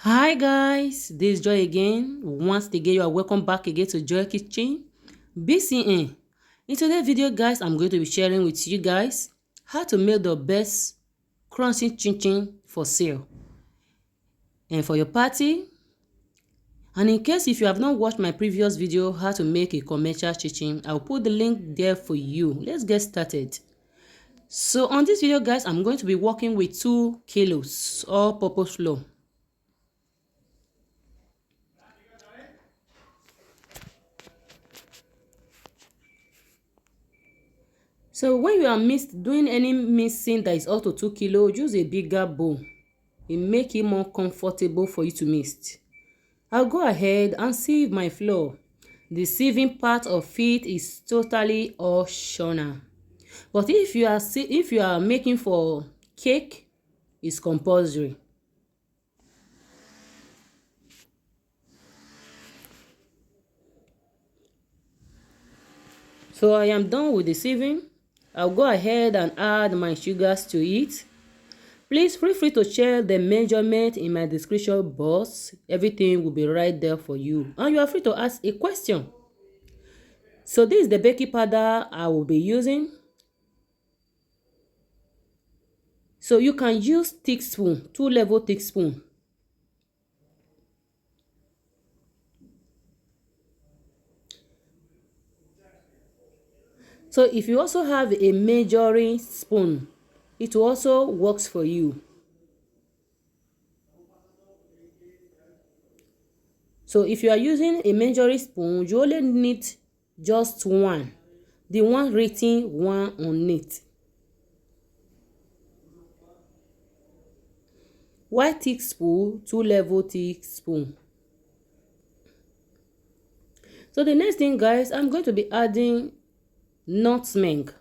Hi guys, this is Joy again. Once again, you are welcome back again to Joy Kitchen BCN. In today's video, guys, I'm going to be sharing with you guys how to make the best crunchy chin chin for sale and for your party. And in case if you have not watched my previous video, how to make a commercial chin chin, I'll put the link there for you. Let's get started. So on this video, guys, I'm going to be working with 2 kilos all-purpose flour. So when you are doing any mixing that is up to 2 kilos, use a bigger bowl. It make it more comfortable for you to mix. I'll go ahead and sieve my flour. The sieving part of it is totally optional. But if you are making for cake, it's compulsory. So I am done with the sieving. I'll go ahead and add my sugars to it. Please feel free to check the measurement in my description box. Everything will be right there for you. And you are free to ask a question. So this is the baking powder I will be using. So you can use thick spoon, 2-level thick spoon. So if you also have a measuring spoon, it also works for you. So if you are using a measuring spoon, you only need just one. The one written 1 on it. White thick spoon, 2-level thick spoon. So the next thing, guys, I'm going to be adding nutmeg.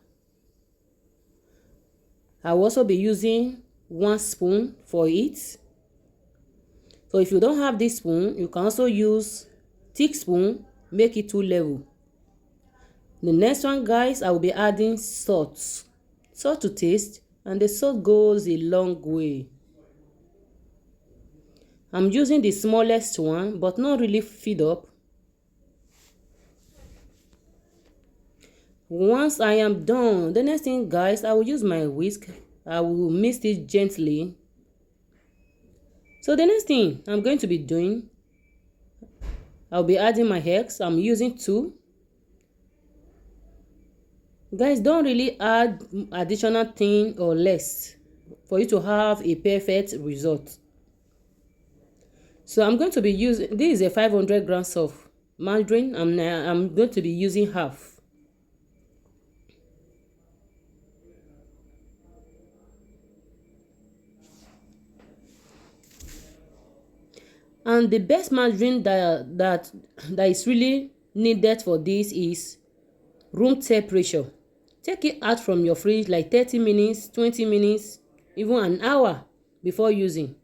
I will also be using 1 spoon for it. So if you don't have this spoon, you can also use thick spoon, make it 2-level. The next one, guys, I will be adding salt. Salt to taste, and the salt goes a long way. I'm using the smallest one, but not really filled up. Once I am done, the next thing, guys, I will use my whisk. I will mix it gently. So the next thing I'm going to be doing, I'll be adding my eggs. I'm using 2. Guys, don't really add additional thing or less for you to have a perfect result. So I'm going to be using, this is a 500 grams of margarine. I'm going to be using half. And the best margarine that is really needed for this is room temperature. Take it out from your fridge like 30 minutes, 20 minutes, even an hour before using.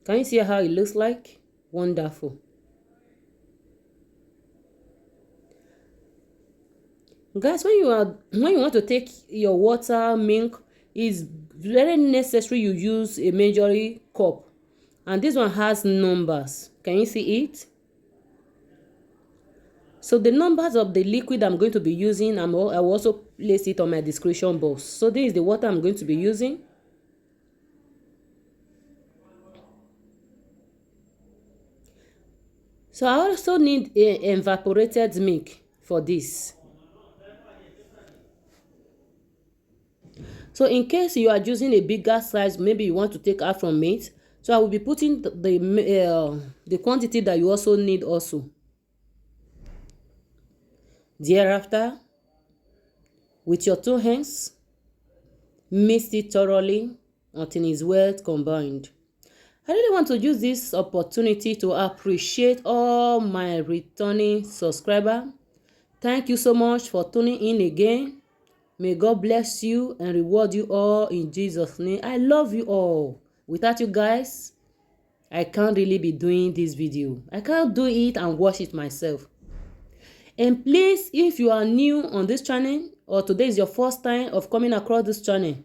Can you see how it looks like? Wonderful. Guys, when you want to take your water, milk, it's very necessary you use a measuring cup. And this one has numbers. Can you see it? So the numbers of the liquid I'm going to be using, I will also place it on my description box. So this is the water I'm going to be using. So I also need evaporated milk for this. So in case you are using a bigger size, maybe you want to take out from it. So I will be putting the quantity that you also need also. Thereafter, with your 2 hands, mix it thoroughly until it's well combined. I really want to use this opportunity to appreciate all my returning subscribers. Thank you so much for tuning in again. May God bless you and reward you all in Jesus' name. I love you all. Without you guys, I can't really be doing this video. I can't do it and watch it myself. And please, if you are new on this channel or today is your first time of coming across this channel,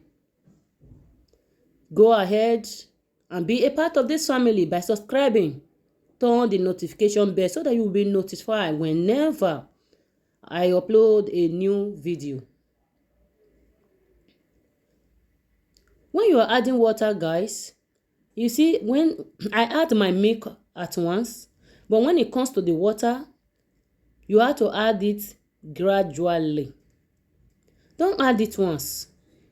go ahead, and be a part of this family by subscribing. Turn the notification bell so that you will be notified whenever I upload a new video. When you are adding water, guys, you see, when I add my milk at once, but when it comes to the water, you have to add it gradually. Don't add it once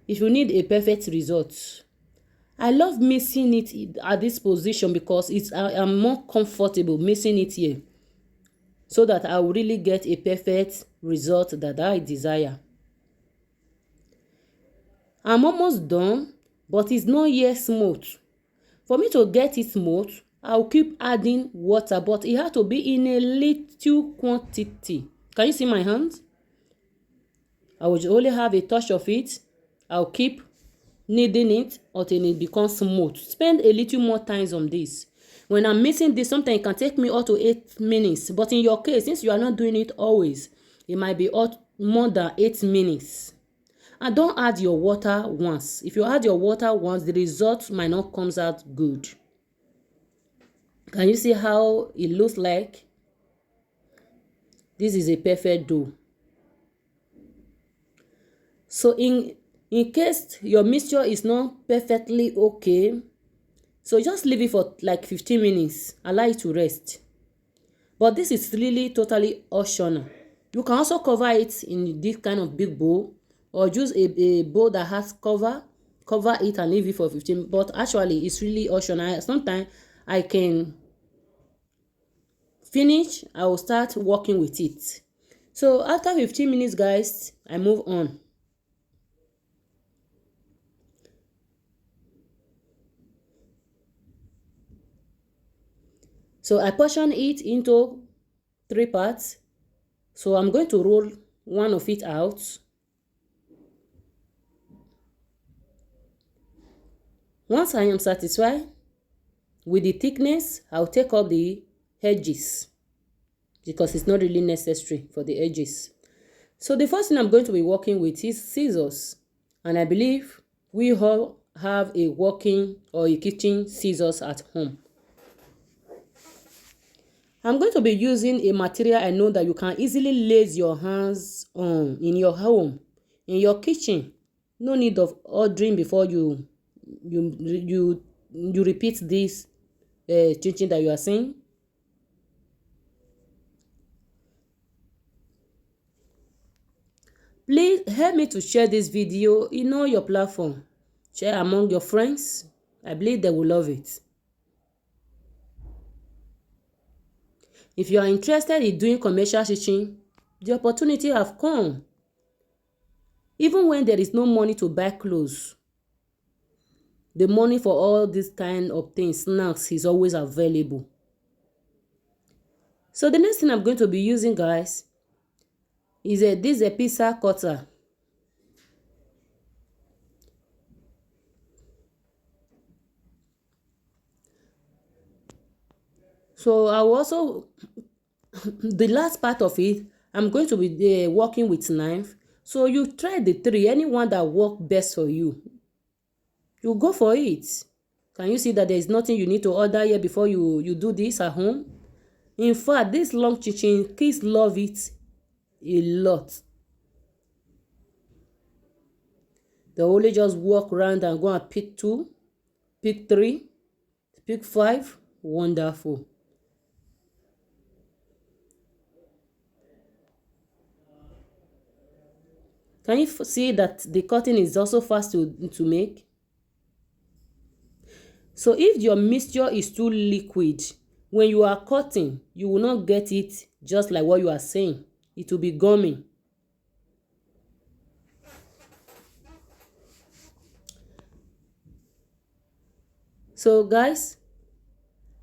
if you need a perfect result. I love mixing it at this position because I'm more comfortable mixing it here, so that I will really get a perfect result that I desire. I'm almost done, but it's not yet smooth. For me to get it smooth, I'll keep adding water, but it has to be in a little quantity. Can you see my hands? I will only have a touch of it. I'll keep kneading it until it becomes smooth. Spend a little more time on this. When I'm mixing this, sometimes it can take me up to 8 minutes. But in your case, since you are not doing it always, it might be more than 8 minutes. And don't add your water once. If you add your water once, the result might not come out good. Can you see how it looks like? This is a perfect dough. So in case your mixture is not perfectly okay, so just leave it for like 15 minutes. Allow it to rest. But this is really totally optional. You can also cover it in this kind of big bowl, or use a bowl that has cover it and leave it for 15. But actually, it's really optional. Sometimes I can finish, I will start working with it. So after 15 minutes, guys, I move on. So I portion it into 3 parts. So I'm going to roll one of it out. Once I am satisfied with the thickness, I'll take up the edges because it's not really necessary for the edges. So the first thing I'm going to be working with is scissors. And I believe we all have a working or a kitchen scissors at home. I'm going to be using a material I know that you can easily lay your hands on in your home, in your kitchen. No need of ordering before you repeat this teaching that you are saying. Please help me to share this video in all your platform. Share among your friends. I believe they will love it. If you are interested in doing commercial stitching, the opportunity have come. Even when there is no money to buy clothes, the money for all these kind of things, snacks, is always available. So the next thing I'm going to be using, guys, is this a pizza cutter. So I will also the last part of it, I'm going to be working with knife. So you try the 3, anyone that work best for you. You go for it. Can you see that there is nothing you need to order here before you do this at home? In fact, this long stitching, kids love it a lot. They only just walk around and go and pick 2, pick 3, pick 5. Wonderful. Can you see that the cutting is also fast to make? So if your mixture is too liquid, when you are cutting, you will not get it just like what you are saying. It will be gummy. So guys,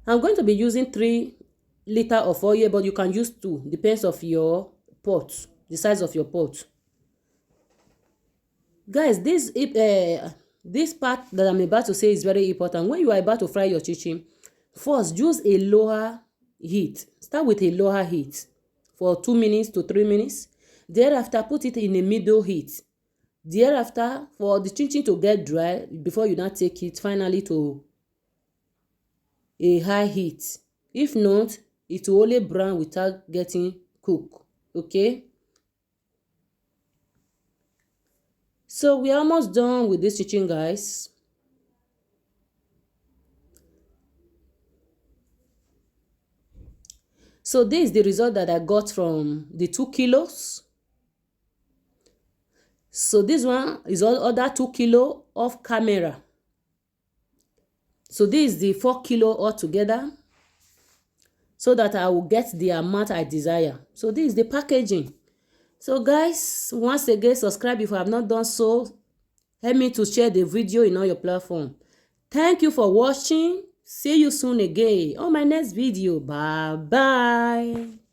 I'm going to be using 3 liters of oil, but you can use 2. Depends of your pot, the size of your pot. Guys, this part that I'm about to say is very important. When you are about to fry your chicken, first use a lower heat. Start with a lower heat for 2 minutes to 3 minutes. Thereafter, put it in a middle heat. Thereafter, for the chicken to get dry before you now take it finally to a high heat. If not, it will only brown without getting cooked. Okay. So we're almost done with this chicken, guys. So this is the result that I got from the 2 kilos. So this one is all other 2 kilo off camera. So this is the 4 kilo altogether, so that I will get the amount I desire. So this is the packaging. So guys, once again, subscribe if you have not done so. Help me to share the video in all your platform. Thank you for watching. See you soon again on my next video. Bye bye.